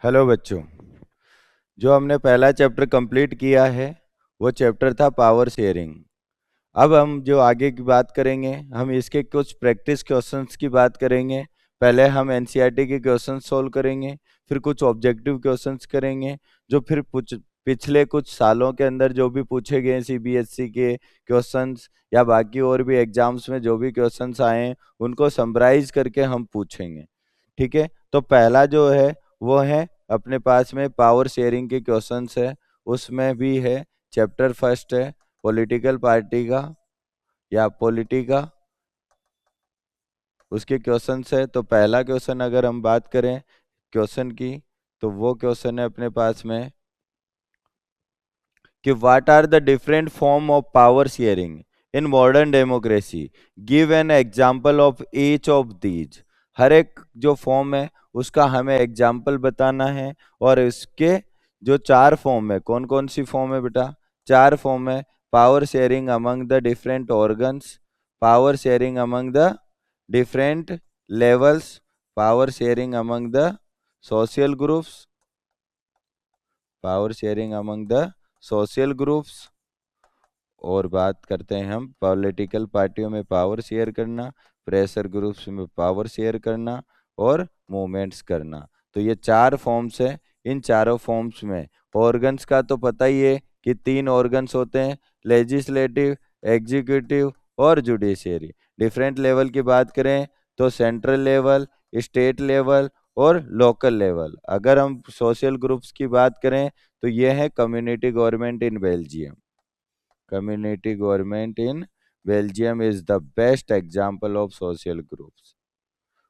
Hello बच्चों। जो हमने पहला चैप्टर कंप्लीट किया है वो चैप्टर था पावर शेयरिंग। अब हम जो आगे की बात करेंगे, हम इसके कुछ प्रैक्टिस क्वेश्चंस की बात करेंगे। पहले हम एनसीईआरटी के क्वेश्चंस सॉल्व करेंगे, फिर कुछ ऑब्जेक्टिव क्वेश्चंस करेंगे जो फिर पिछले कुछ सालों के अंदर जो भी पूछे गए सीबीएसई के क्वेश्चंस या बाकी और भी एग्जाम्स में जो भी क्वेश्चंस आए हैं उनको समराइज करके हम पूछेंगे। ठीक है, तो पहला जो है वो है अपने पास में पावर शेयरिंग के क्वेश्चंस है। उसमें भी है चैप्टर फर्स्ट है पॉलिटिकल पार्टी का या पॉलिटी का, उसके क्वेश्चंस है। तो पहला क्वेश्चन अगर हम बात करें क्वेश्चन की, तो वो क्वेश्चन है अपने पास में कि what are the different form of power sharing in modern democracy, give an example of each of these. हर एक जो फॉर्म है उसका हमें एग्जांपल बताना है। और इसके जो चार फॉर्म है, कौन कौन सी फॉर्म है बेटा? चार फॉर्म है। Power sharing among the different organs, power sharing among the different levels, power sharing among the social groups, power sharing among the social groups. और बात करते हैं हम पॉलिटिकल पार्टियों में पावर शेयर करना, प्रेशर ग्रुप्स में पावर शेयर करना और मूवमेंट्स करना। तो ये चार फॉर्म्स है। इन चारों फॉर्म्स में ऑर्गन्स का तो पता ही है कि तीन ऑर्गन्स होते हैं, लेजिस्लेटिव, एग्जीक्यूटिव और जुडिशियरी। डिफरेंट लेवल की बात करें तो सेंट्रल लेवल, स्टेट लेवल और लोकल लेवल। अगर हम सोशल ग्रुप्स की बात करें तो ये है community government in Belgium. Community government in Belgium is the best example of social groups।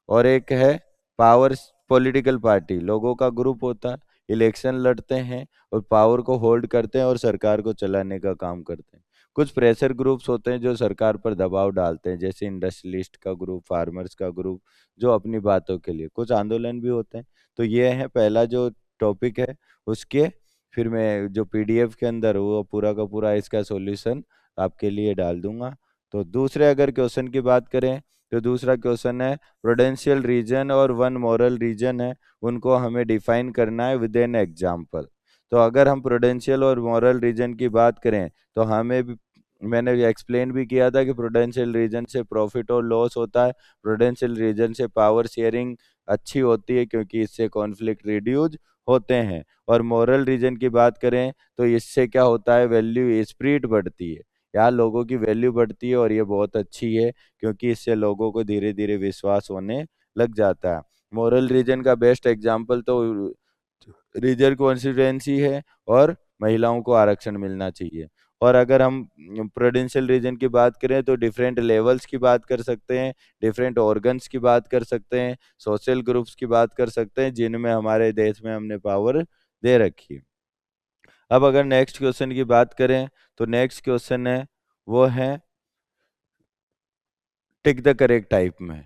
और एक है पावर पॉलिटिकल पार्टी, लोगों का ग्रुप होता है, इलेक्शन लड़ते हैं और पावर को होल्ड करते हैं और सरकार को चलाने का काम करते हैं। कुछ प्रेशर ग्रुप्स होते हैं जो सरकार पर दबाव डालते हैं, जैसे इंडस्ट्रियलिस्ट का ग्रुप, फार्मर्स का ग्रुप, जो अपनी बातों के लिए। कुछ आंदोलन भी होते हैं। तो ये है पहला जो टॉपिक है उसके। फिर मैं जो पीडीएफ के अंदर वो पूरा का पूरा इसका सॉल्यूशन आपके लिए डाल दूंगा। तो दूसरे अगर क्वेश्चन की बात करें तो दूसरा क्वेश्चन है प्रूडेंशियल रीजन और वन मॉरल रीजन है, उनको हमें डिफाइन करना है विद एन एग्जाम्पल। तो अगर हम प्रूडेंशियल और मॉरल रीजन की बात करें तो हमें भी, मैंने एक्सप्लेन भी किया था कि प्रूडेंशियल रीजन से प्रॉफिट और लॉस होता है, प्रूडेंशियल रीजन से पावर शेयरिंग अच्छी होती है क्योंकि इससे कॉन्फ्लिक्ट रिड्यूज होते हैं। और मॉरल रीजन की बात करें तो इससे क्या होता है, वैल्यू स्पिरिट बढ़ती है, यहाँ लोगों की वैल्यू बढ़ती है और ये बहुत अच्छी है क्योंकि इससे लोगों को धीरे धीरे विश्वास होने लग जाता है। मॉरल रीजन का बेस्ट एग्जाम्पल तो रिजर्व कॉन्स्टिट्यूएंसी है और महिलाओं को आरक्षण मिलना चाहिए। और अगर हम प्रूडेंशियल रीजन की बात करें तो डिफरेंट लेवल्स की बात कर सकते हैं, डिफरेंट ऑर्गन्स की बात कर सकते हैं, सोशल ग्रुप्स की बात कर सकते हैं जिनमें हमारे देश में हमने पावर दे रखी है। अब अगर नेक्स्ट क्वेश्चन की बात करें तो नेक्स्ट क्वेश्चन है वो है टिक द करेक्ट टाइप में।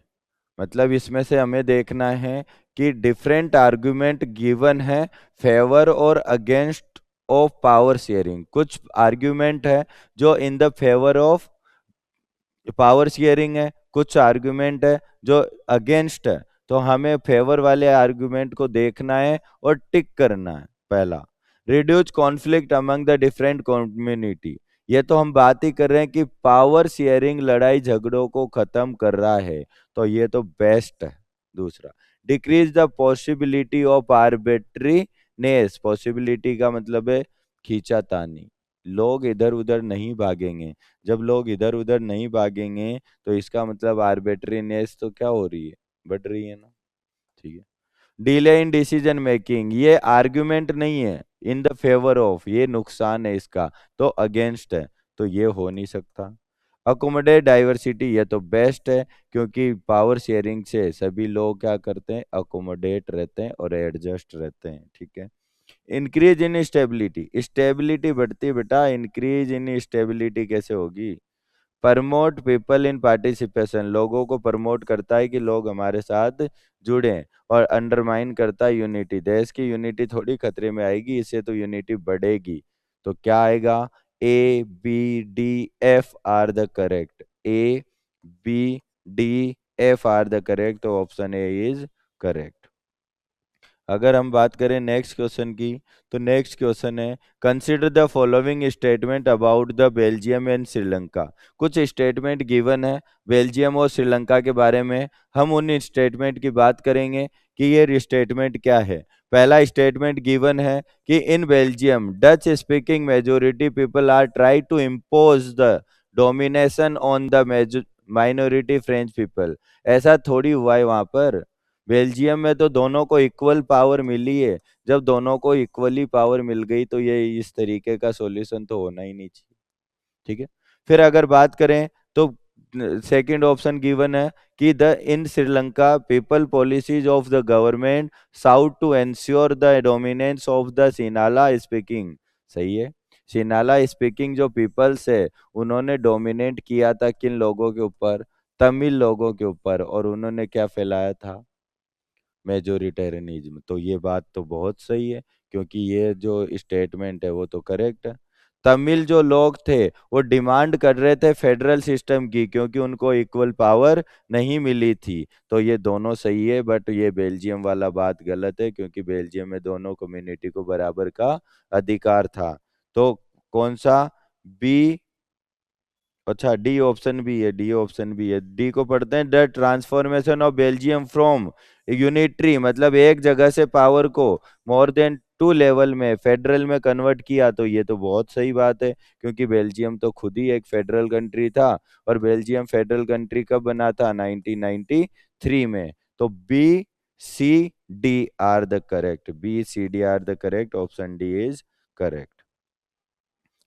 मतलब इसमें से हमें देखना है कि डिफरेंट आर्गुमेंट गिवन है फेवर और अगेंस्ट ऑफ पावर शेयरिंग। कुछ आर्गुमेंट है जो in the favour of power sharing है, कुछ आर्गुमेंट है जो अगेंस्ट है। तो हमें फेवर वाले आर्गुमेंट को देखना है और टिक करना है। पहला, reduce conflict among the different community. ये तो हम बात ही कर रहे हैं कि पावर शेयरिंग लड़ाई झगड़ों को खत्म कर रहा है, तो ये तो बेस्ट है। दूसरा, decrease the possibility of arbitrariness. Possibility का मतलब है खींचातानी, लोग इधर उधर नहीं भागेंगे। जब लोग इधर उधर नहीं भागेंगे तो इसका मतलब आर्बिट्रीनेस तो क्या हो रही है, बढ़ रही है ना। ठीक है। डिले इन डिसीजन मेकिंग, ये आर्गुमेंट नहीं है, इन द फेवर ऑफ, ये नुकसान है इसका, तो अगेंस्ट है, तो ये हो नहीं सकता। अकोमोडेट डाइवर्सिटी, ये तो बेस्ट है क्योंकि पावर शेयरिंग से सभी लोग क्या करते हैं, अकोमोडेट रहते हैं और एडजस्ट रहते हैं। ठीक है। इंक्रीज इन स्टेबिलिटी, स्टेबिलिटी बढ़ती है बेटा, इंक्रीज इन स्टेबिलिटी कैसे होगी? प्रमोट पीपल इन पार्टिसिपेशन, लोगों को प्रमोट करता है कि लोग हमारे साथ जुड़े। और अंडरमाइन करता है यूनिटी, देश की यूनिटी थोड़ी खतरे में आएगी, इससे तो यूनिटी बढ़ेगी। तो क्या आएगा? A B D F are the correct, A B D F are the correct, तो ऑप्शन ए इज करेक्ट। अगर हम बात करें नेक्स्ट क्वेश्चन की, तो नेक्स्ट क्वेश्चन है consider the following statement about the Belgium and Sri Lanka. कुछ स्टेटमेंट गिवन है बेल्जियम और श्रीलंका के बारे में, हम उन स्टेटमेंट की बात करेंगे कि ये स्टेटमेंट क्या है। पहला स्टेटमेंट गिवन है कि in Belgium Dutch speaking majority people are try to impose the domination on the minority French people. ऐसा थोड़ी हुआ है वहां पर, बेल्जियम में तो दोनों को इक्वल पावर मिली है। जब दोनों को इक्वली पावर मिल गई तो ये इस तरीके का सॉल्यूशन तो होना ही नहीं चाहिए। ठीक है। फिर अगर बात करें तो सेकंड ऑप्शन गिवन है कि the in Sri Lanka people policies of the government south to ensure the dominance of the सिनाला speaking. सही है। सिनाला स्पीकिंग जो पीपल्स है उन्होंने डोमिनेट किया था किन लोगों के ऊपर, तमिल लोगों के ऊपर, और उन्होंने क्या फैलाया था, मेजोरिटेरियनिज्म। तो ये बात तो बहुत सही है, क्योंकि ये जो स्टेटमेंट है वो तो करेक्ट है। तमिल जो लोग थे वो डिमांड कर रहे थे फेडरल सिस्टम की, क्योंकि उनको इक्वल पावर नहीं मिली थी। तो ये दोनों सही है, बट ये बेल्जियम वाला बात गलत है, क्योंकि बेल्जियम में दोनों कम्युनिटी को बराबर का अधिकार था। तो कौन सा, बी, अच्छा डी ऑप्शन भी है, डी ऑप्शन भी है। डी को पढ़ते हैं, the transformation of Belgium from unitary, मतलब एक जगह से पावर को मोर देन टू लेवल में फेडरल में कन्वर्ट किया। तो ये तो बहुत सही बात है, क्योंकि बेल्जियम तो खुद ही एक फेडरल कंट्री था, और बेल्जियम फेडरल कंट्री कब बना था, 1993 में। तो B C D are the correct, B C D are the correct, option D is correct.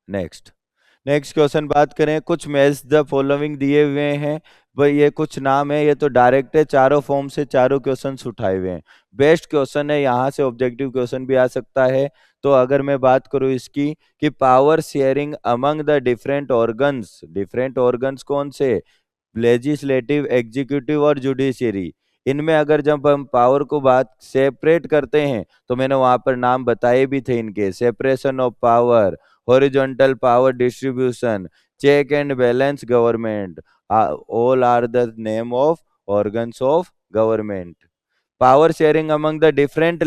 Next, next question बात करें, कुछ मैच द फॉलोइंग दिए हुए हैं। भाई ये कुछ नाम है, ये तो डायरेक्ट है, चारों फॉर्म से चारों क्वेश्चंस उठाए हुए हैं। बेस्ट क्वेश्चन है, यहाँ से ऑब्जेक्टिव क्वेश्चन भी आ सकता है। तो अगर मैं बात करूँ इसकी कि power sharing among the different organs कौन से, लेजिस्लेटिव, एग्जीक्यूटिव और जुडिशरी। इनमें अगर जब हम पावर को बात सेपरेट करते हैं तो मैंने वहां पर नाम बताए भी थे इनके, separation of power, horizontal power distribution, check and balance government, all are the name of organs of government. Power sharing among the different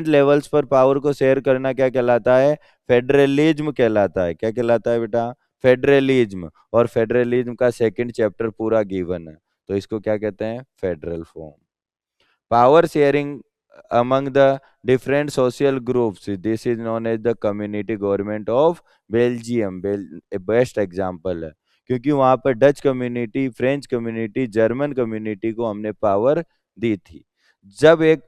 levels पर पावर को शेयर करना क्या कहलाता है, फेडरलिज्म कहलाता है। क्या कहलाता है बेटा, फेडरलिज्म। और फेडरलिज्म का सेकंड चैप्टर पूरा गिवन है, तो इसको क्या कहते हैं, federal form. Power sharing among the different social groups, this is known as the community government of Belgium। Best example है, क्योंकि वहां पर Dutch community, French community, German community को हमने पावर दी थी। जब एक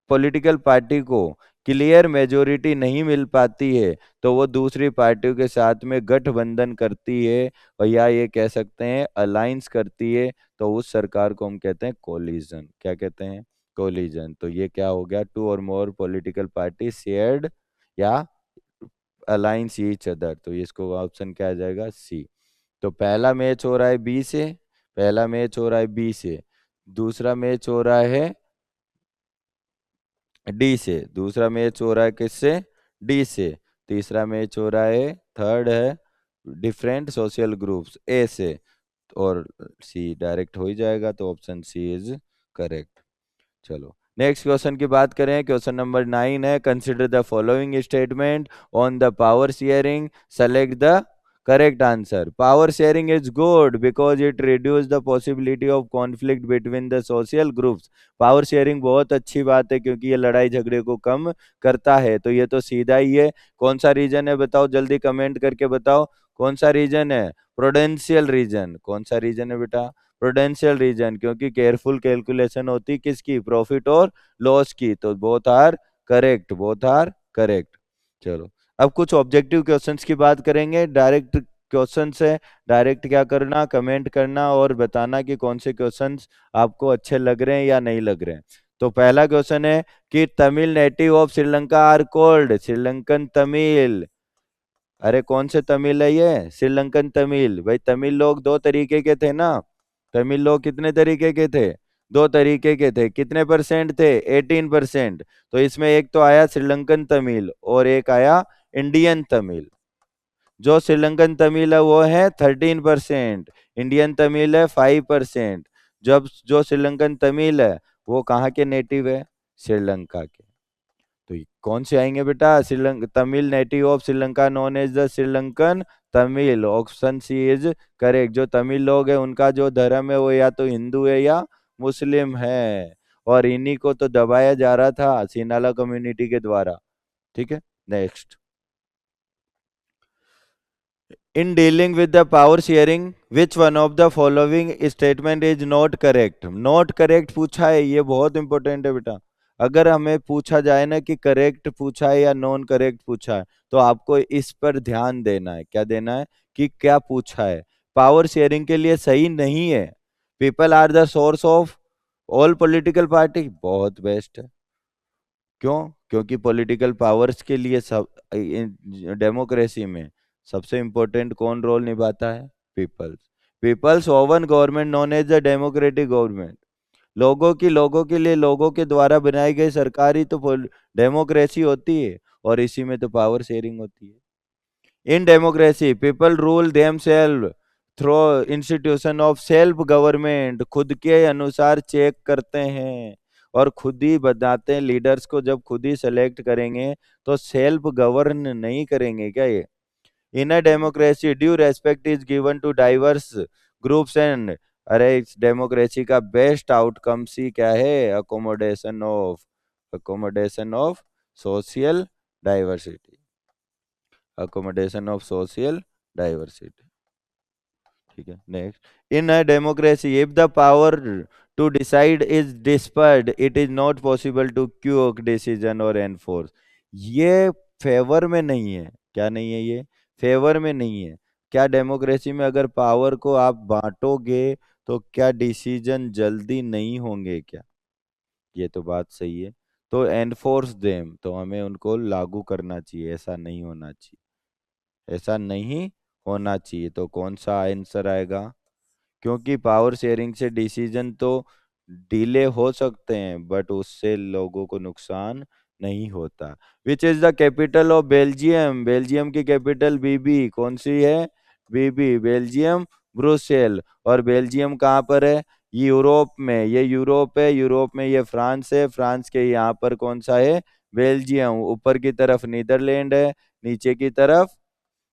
पॉलिटिकल पार्टी को क्लियर मेजोरिटी नहीं मिल पाती है तो वो दूसरी पार्टियों के साथ में गठबंधन करती है, और या ये कह सकते हैं अलायंस करती है। तो उस सरकार को हम कहते हैं कोलिजन। क्या कहते हैं, कोलिजन। तो ये क्या हो गया, टू और मोर पॉलिटिकल पार्टी शेयर्ड या अलायंस ईच अदर। तो इसको ऑप्शन क्या आ जाएगा, सी। तो पहला मैच हो रहा है बी से, पहला मैच हो रहा है बी से, दूसरा मैच हो रहा है डी से, दूसरा मैच हो रहा है किससे, डी से, तीसरा मैच हो रहा है, थर्ड है डिफरेंट सोशल ग्रुप्स, ए से, और सी डायरेक्ट हो ही जाएगा। तो ऑप्शन सी इज करेक्ट। चलो नेक्स्ट क्वेश्चन की बात करें, क्वेश्चन नंबर 9 है, consider the following statement on the power sharing, select the correct answer. Power sharing is good because it reduce the possibility of conflict between the social groups. Power sharing बहुत अच्छी बात है, क्योंकि ये लड़ाई झगड़े को कम करता है। तो ये तो सीधा ही है। कौन सा रीजन है बताओ, जल्दी कमेंट करके बताओ कौन सा रीजन है, प्रोडेंशियल रीजन। कौन सा रीजन है बेटा, प्रोडेंशियल रीजन, क्योंकि केयरफुल कैलकुलेशन होती किसकी, प्रॉफिट और लॉस की। तो both are correct, both are correct. चलो अब कुछ ऑब्जेक्टिव क्वेश्चंस की बात करेंगे। डायरेक्ट क्वेश्चन है, डायरेक्ट क्या करना, कमेंट करना और बताना कि कौन से क्वेश्चंस आपको अच्छे लग रहे हैं या नहीं लग रहे हैं। तो पहला क्वेश्चन है कि Tamil native of Sri Lanka are called, Sri Lankan Tamil. अरे कौन से तमिल है ये, श्रीलंकन तमिल। भाई तमिल लोग दो तरीके के थे ना, तमिल लोग कितने तरीके के थे, दो तरीके के थे। कितने परसेंट थे, 18%। तो इसमें एक तो आया श्रीलंकन तमिल और एक आया इंडियन तमिल। जो श्रीलंकन तमिल है वो है 13%, इंडियन तमिल है 5%। जब जो श्रीलंकन तमिल है वो कहाँ के नेटिव है, श्रीलंका के। तो ये कौन से आएंगे बेटा? Sri Lanka Tamil native of Sri Lanka known as the Sri Lankan Tamil. Option C is correct. जो तमिल लोग हैं उनका जो धर्म है वो या तो हिंदू है या मुस्लिम है, और इन्हीं को तो दबाया जा रहा था सिनाला कम्युनिटी के द्वारा। ठीक है, next. In dealing with the power sharing, which one of the following statement is not correct? Not correct पूछा है, ये बहुत इंपॉर्टेंट है बेटा। अगर हमें पूछा जाए ना कि करेक्ट पूछा है या नॉन करेक्ट पूछा है, तो आपको इस पर ध्यान देना है। क्या देना है? कि क्या पूछा है। पावर शेयरिंग के लिए सही नहीं है। People are the source of all political party, बहुत बेस्ट है। क्यों? क्योंकि पॉलिटिकल पावर्स के लिए सब डेमोक्रेसी में सबसे इंपॉर्टेंट कौन रोल निभाता है? Peoples. Peoples own government known as the democratic government. लोगों के लिए लोगों के द्वारा बनाई गई सरकार ही तो डेमोक्रेसी होती है, और इसी में तो पावर शेयरिंग होती है। In democracy people rule themselves through institution of self government. खुद के अनुसार चेक करते हैं और खुद ही बताते हैं। लीडर्स को जब खुद ही सेलेक्ट करेंगे तो सेल्फ गवर्न नहीं करेंगे क्या ये? In a democracy due respect is given to diverse groups and, अरे इस डेमोक्रेसी का बेस्ट आउटकम सी क्या है? Accommodation of social diversity. Accommodation of social diversity. ठीक है, next. In a democracy if the power to decide is dispersed it is not possible to quick decision और enforce. ये फेवर में नहीं है। क्या नहीं है? ये फेवर में नहीं है। क्या डेमोक्रेसी में अगर पावर को आप बांटोगे तो क्या डिसीजन जल्दी नहीं होंगे क्या? ये तो बात सही है। तो एनफोर्स देम, तो हमें उनको लागू करना चाहिए, ऐसा नहीं होना चाहिए। ऐसा नहीं होना चाहिए। तो कौन सा आंसर आएगा? क्योंकि पावर शेयरिंग से डिसीजन तो डिले हो सकते हैं बट उससे लोगों को नुकसान नहीं होता। Which is the capital of Belgium? Belgium की कैपिटल बीबी कौन सी है? बीबी बेल्जियम ब्रुसेल। और बेल्जियम कहाँ पर है? यूरोप में। ये यूरोप है, यूरोप में ये फ्रांस है, फ्रांस के यहाँ पर कौन सा है? बेल्जियम। ऊपर की तरफ नीदरलैंड है, नीचे की तरफ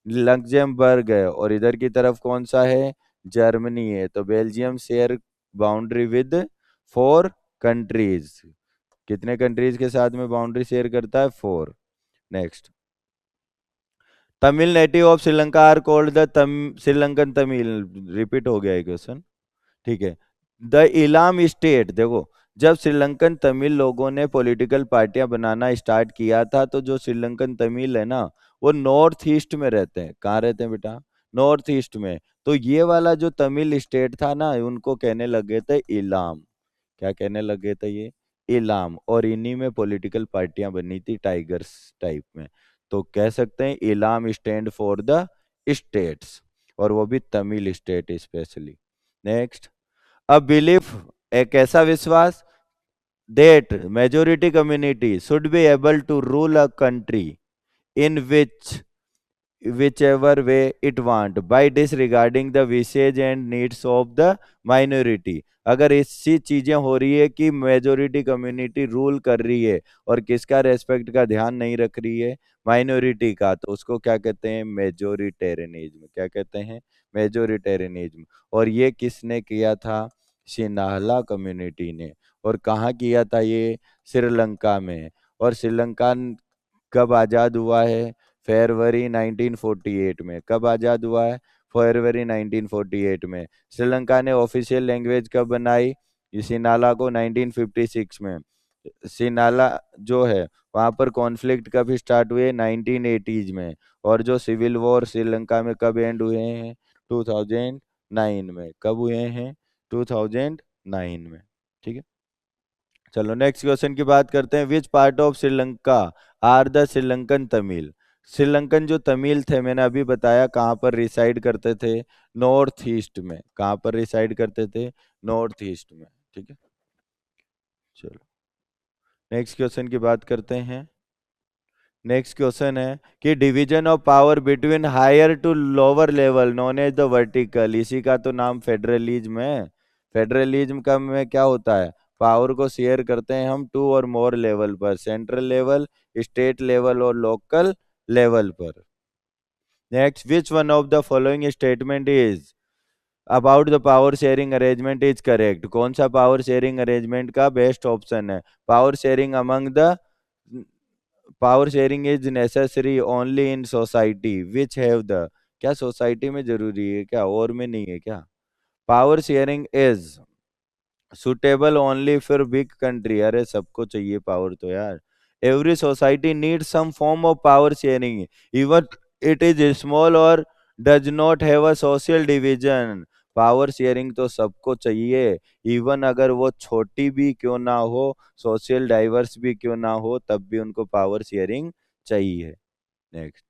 लक्जमबर्ग है, और इधर की तरफ कौन सा है? जर्मनी है। तो Belgium share boundary with 4 countries. कितने कंट्रीज के साथ में बाउंड्री शेयर करता है? 4। Next. Tamil native of Sri Lanka are called the Sri Lankan Tamil. Repeat हो गया है क्वेश्चन। ठीक है। द इलाम स्टेट, देखो जब श्रीलंकन तमिल लोगों ने पॉलिटिकल पार्टियां बनाना स्टार्ट किया था तो जो श्रीलंकन तमिल है ना वो नॉर्थ ईस्ट में रहते हैं। कहाँ रहते हैं बेटा? नॉर्थ ईस्ट में। तो ये वाला जो तमिल स्टेट था ना उनको कहने लगे थे इलाम। क्या कहने लगे थे? ये इलाम। और इन्हीं में पॉलिटिकल पार्टियां बनी थी टाइगर्स टाइप में। तो कह सकते हैं Ilam stand for the states, और वो भी Tamil state specially. Next. A belief, एक ऐसा विश्वास that majority community should be able to rule a country in whichever way it want by disregarding the wishes and needs of the minority। अगर ऐसी चीजें हो रही है कि मेजोरिटी कम्युनिटी रूल कर रही है और किसका रेस्पेक्ट का ध्यान नहीं रख रही है? माइनॉरिटी का, तो उसको क्या कहते हैं? मेजोरिटेरियनिज्म। क्या कहते हैं? मेजोरिटेरियनिज्म। और ये किसने किया था? सिन्हाला कम्युनिटी ने। और कहाँ किया था ये? श्रीलंका में। और श्रीलंका कब आज़ाद हुआ है? फरवरी 1948 में। कब आज़ाद हुआ है? फरवरी 1948 में। श्रीलंका ने ऑफिशियल लैंग्वेज कब बनाई? सिनाला को 1956 में। सिनाला जो है वहाँ पर कॉन्फ्लिक्ट कब स्टार्ट हुए? 1980s में। और जो सिविल वॉर श्रीलंका में कब एंड हुए हैं? 2009 में। कब हुए हैं? 2009 में। ठीक है, चलो नेक्स्ट क्वेश्चन की बात करते हैं। Which part of Sri Lanka are the Sri Lankan Tamil? Sri Lankan जो तमिल थे मैंने अभी बताया कहाँ पर रिसाइड करते थे? नॉर्थ ईस्ट में। कहाँ पर रिसाइड करते थे? नॉर्थ ईस्ट में। ठीक है, चलो नेक्स्ट क्वेश्चन की बात करते हैं। नेक्स्ट क्वेश्चन है कि division of power between higher to lower level known as the vertical. इसी का तो नाम फेडरलिज्म है। फेडरलिज्म का में क्या होता है? पावर को शेयर करते हैं हम 2 और मोर लेवल पर, सेंट्रल लेवल, स्टेट लेवल और लोकल लेवल पर। Next, which one of the following statement is about the power sharing arrangement is correct? कौन सा पावर शेयरिंग अरेंजमेंट का बेस्ट ऑप्शन है? Power sharing among the power sharing is necessary only in society which have the, क्या society में जरूरी है क्या, और में नहीं है क्या? Power sharing is suitable only for big country, अरे सबको चाहिए पावर तो यार। Every society need some form of power sharing even it is small और does not have a social division. Power sharing तो सबको चाहिए, इवन अगर वो छोटी भी क्यों ना हो, सोशल डाइवर्स भी क्यों ना हो, तब भी उनको पावर शेयरिंग चाहिए। Next,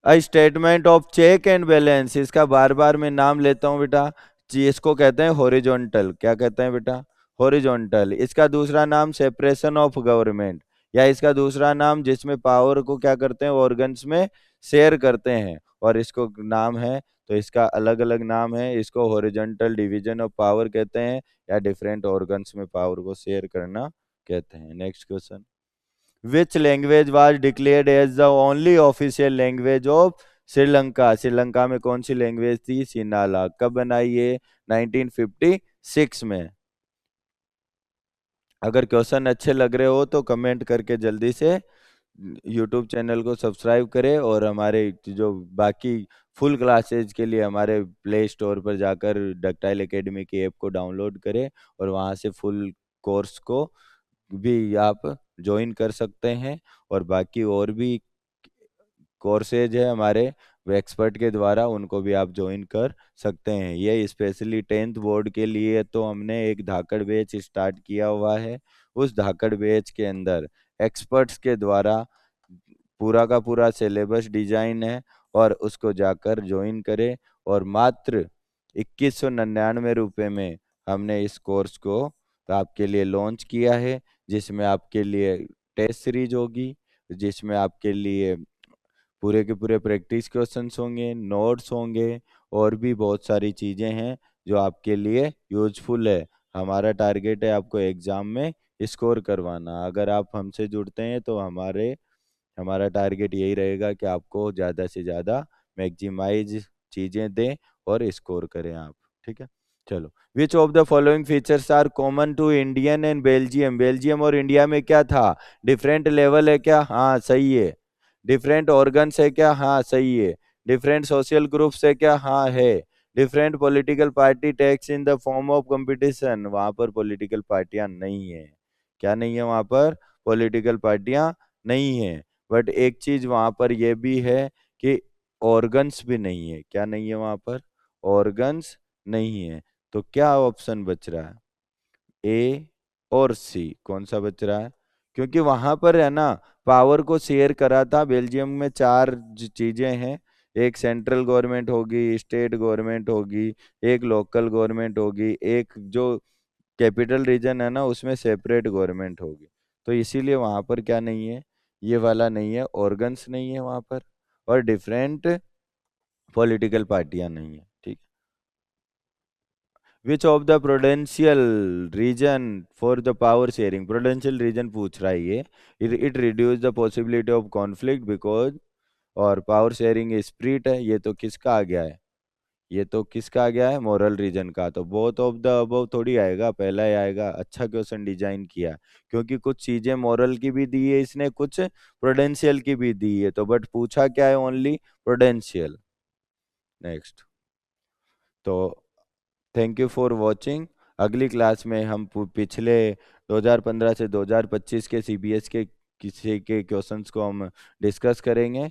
a statement of check and balance, इसका बार बार मैं नाम लेता हूं बेटा जी, इसको कहते हैं हॉरिजॉन्टल। क्या कहते हैं बेटा? हॉरिजॉन्टल। इसका दूसरा नाम सेपरेशन ऑफ गवर्नमेंट, या इसका दूसरा नाम जिसमें पावर को क्या करते हैं, ऑर्गन्स में शेयर करते हैं, और इसको नाम है, तो इसका अलग अलग नाम है। इसको हॉरिजॉन्टल डिवीजन ऑफ पावर कहते हैं, या डिफरेंट ऑर्गन्स में पावर को शेयर करना कहते हैं। Next question, which language was declared as the only official language of Sri Lanka? Sri Lanka में कौन सी लैंग्वेज थी? सिनाला। कब बनाई ये? 1956 में। अगर क्वेश्चन अच्छे लग रहे हो तो कमेंट करके जल्दी से यूट्यूब चैनल को सब्सक्राइब करें, और हमारे जो बाकी फुल क्लासेज के लिए हमारे प्ले स्टोर पर जाकर डक्टाइल एकेडमी की ऐप को डाउनलोड करें, और वहाँ से फुल कोर्स को भी आप ज्वाइन कर सकते हैं। और बाकी और भी कोर्सेज है हमारे वो एक्सपर्ट के द्वारा, उनको भी आप ज्वाइन कर सकते हैं। ये स्पेशली 10th बोर्ड के लिए तो हमने एक धाकड़ बैच स्टार्ट किया हुआ है। उस धाकड़ बैच के अंदर एक्सपर्ट्स के द्वारा पूरा का पूरा सिलेबस डिजाइन है, और उसको जाकर ज्वाइन करें। और मात्र 2199 रुपये में हमने इस कोर्स को आपके लिए लॉन्च किया है, जिसमें आपके लिए टेस्ट सीरीज होगी, जिसमें आपके लिए पूरे के पूरे प्रैक्टिस क्वेश्चंस होंगे, नोट्स होंगे, और भी बहुत सारी चीज़ें हैं जो आपके लिए यूजफुल है। हमारा टारगेट है आपको एग्ज़ाम में स्कोर करवाना। अगर आप हमसे जुड़ते हैं तो हमारा टारगेट यही रहेगा कि आपको ज़्यादा से ज़्यादा मैक्सिमाइज चीज़ें दें और स्कोर करें आप। ठीक है, चलो। Which of the following features are common to Indian and Belgium? Belgium और इंडिया में क्या था? डिफरेंट लेवल है क्या? हाँ सही है। डिफरेंट ऑर्गन्स है क्या? हाँ सही है। डिफरेंट सोशल ग्रुप्स है क्या? हाँ है। Different political party takes in the form of competition, वहां पर पॉलिटिकल पार्टियां नहीं है। क्या नहीं है वहां पर? पॉलिटिकल पार्टियां नहीं है। बट एक चीज वहां पर यह भी है कि ऑर्गन्स भी नहीं है। क्या नहीं है वहां पर? ऑर्गन्स नहीं है। तो क्या ऑप्शन बच रहा है? ए और सी, कौन सा बच रहा है? क्योंकि वहां पर है ना, पावर को शेयर करा था। बेल्जियम में चार चीजें हैं, एक सेंट्रल गवर्नमेंट होगी, स्टेट गवर्नमेंट होगी, एक लोकल गवर्नमेंट होगी, एक जो कैपिटल रीजन है ना उसमें सेपरेट गवर्नमेंट होगी। तो इसीलिए वहां पर क्या नहीं है, ये वाला नहीं है, ऑर्गन्स नहीं है वहां पर, और डिफरेंट पॉलिटिकल पार्टियां नहीं है। ठीक। Which of the prudential reason for the power sharing? Prudential reason पूछ रहा है ये। It reduce the possibility of conflict because, और पावर शेयरिंग स्प्रिट है। ये तो किसका आ गया है? ये तो किसका आ गया है? मोरल रीजन का। तो बोथ ऑफ द अबव थोड़ी आएगा, पहला ही आएगा। अच्छा क्वेश्चन डिजाइन किया, क्योंकि कुछ चीजें मोरल की भी दी है इसने, कुछ प्रोडेंशियल की भी दी है, तो बट पूछा क्या है? Only Prudential. नेक्स्ट, तो थैंक यू फॉर वॉचिंग। अगली क्लास में हम पिछले 2015 से 2025 के सीबीएस के किसी के क्वेश्चंस को हम डिस्कस करेंगे।